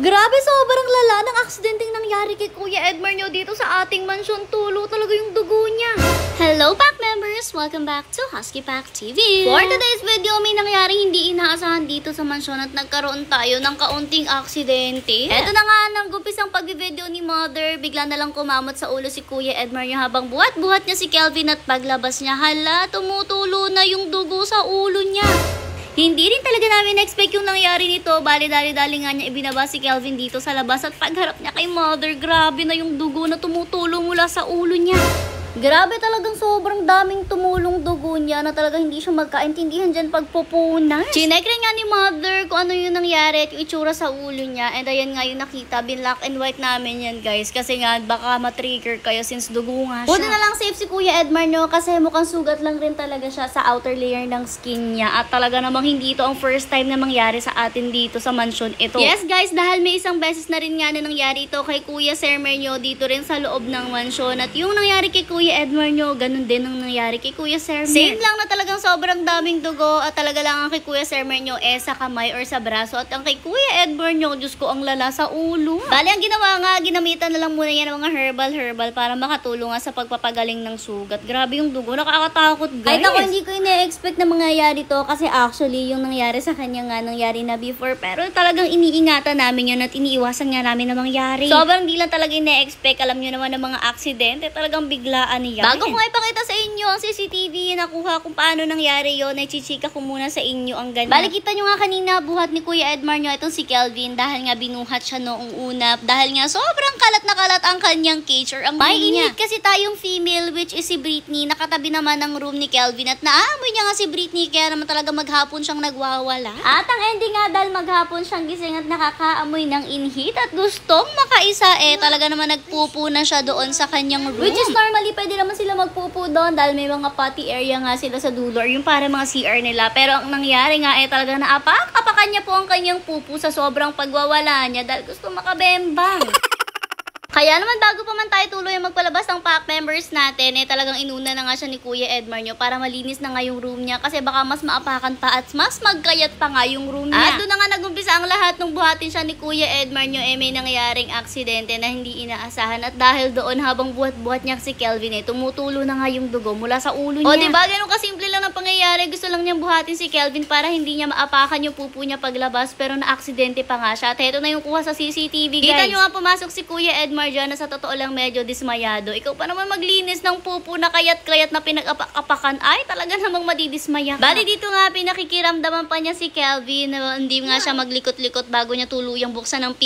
Grabe, sobrang lala ng aksidenteng nangyari kay Kuya Edmar nyo dito sa ating mansyon. Tulo talaga yung dugo niya. Hello, Pack members! Welcome back to Husky Pack TV. For today's video, may nangyari hindi inaasahan dito sa mansyon at nagkaroon tayo ng kaunting aksidente. Eto na nga, nanggumpis ang pag-video ni Mother. Bigla na lang kumamot sa ulo si Kuya Edmar nyo habang buhat-buhat niya si Kelvin at paglabas niya, hala, tumutulo na yung dugo sa ulo niya. Hindi rin talaga namin na-expect yung nangyari nito. Bali, dali-dali nga niya ibinaba si Kelvin dito sa labas at pagharap niya kay Mother, grabe na yung dugo na tumutulo mula sa ulo niya. Grabe, talagang sobrang daming tumulong dugo niya na talagang hindi siya magkaintindihan dyan pagpupunan. Chinek rin nga ni Mother kung ano yung nangyari at yung itsura sa ulo niya. And ayan nga yung nakita, binlock and white namin yan guys. Kasi nga baka matrigger kayo since dugo nga siya. Buti na lang safe si Kuya Edmar nyo kasi mukhang sugat lang rin talaga siya sa outer layer ng skin niya. At talaga namang hindi ito ang first time na mangyari sa atin dito sa mansion ito. Yes guys, dahil may isang beses na rin nga na nangyari ito kay Kuya Sermer nyo dito rin sa loob ng mansion. At yung nangyari kay Kuya Edmar nyo, ganun din ang nangyari kay Kuya Sermer. Same lang na talagang sobrang daming dugo at talaga lang ang kay Kuya Sermer nyo sa kamay or sa braso at ang kay Kuya Edmar nyo, Diyos ko, ang lala sa ulo. Bali, ang ginawa nga, ginamitan na lang muna yan ng mga herbal para makatulong nga sa pagpapagaling ng sugat. Grabe yung dugo, nakakatakot guys. Kahit ako hindi ko ina-expect na mangyayari to kasi actually yung nangyari sa kanya nga nangyari na before pero talagang iniingatan namin yun at iniiwasan nga namin na mangyari. Sobrang di lang talaga ina-expect, alam nyo naman ng mga aksidente, talagang biglaan niya. Bago ko nga ipakita sa inyo ang CCTV, nakuha kung paano nangyari yun, ay chichika ko muna sa inyo ang ganyan. Bali, kita nyo nga kanina, buhat ni Kuya Edmar nyo, itong si Kelvin, dahil nga binuhat siya noong una, dahil nga sobrang kalat na kalat ang kanyang cage or ang room niya. May init kasi tayong female, which is si Britney, nakatabi naman ng room ni Kelvin, at naamoy niya nga si Britney, kaya naman talaga maghapon siyang nagwawala. At ang ending nga, dahil maghapon siyang gising at nakakaamoy ng inhit at gustong makaisa, talaga naman nagpupo na siya doon sa kanyang room. Which is normally, pwede naman sila magpupo doon dahil may mga potty area nga sila sa dulo or yung para mga CR nila. Pero ang nangyari nga talaga naapak-apakan niya po ang kanyang pupo sa sobrang pagwawala niya dahil gusto makabembang. Kaya naman bago pa man tayo tuloy magpalabas ng pack members natin, talagang inuna na nga siya ni Kuya Edmar nyo para malinis na nga yung room niya kasi baka mas maapakan pa at mas magkayat pa nga yung room niya. At doon na nga nagumpisa ang lahat nung buhatin siya ni Kuya Edmar nyo, may nangyaring aksidente na hindi inaasahan at dahil doon habang buhat-buhat niya si Kelvin tumutulo na nga yung dugo mula sa ulo niya. O diba, ganun kasimple lang ng pangyayari, gusto lang niyang buhatin si Kelvin para hindi niya maapakan yung pupo niya paglabas pero na-aksidente pa nga siya. At ito na yung kuha sa CCTV guys. Kita nyo nga pumasok si Kuya Edmar dyan na sa totoo lang medyo dismayado. Ikaw pa naman maglinis ng pupo na kayat-kayat na pinag-apak-apakan ay talaga namang madidismaya ka. Bali dito nga pinakikiramdaman pa niya si Kelvin na hindi nga siya maglikot-likot bago niya tuluyang buksan ng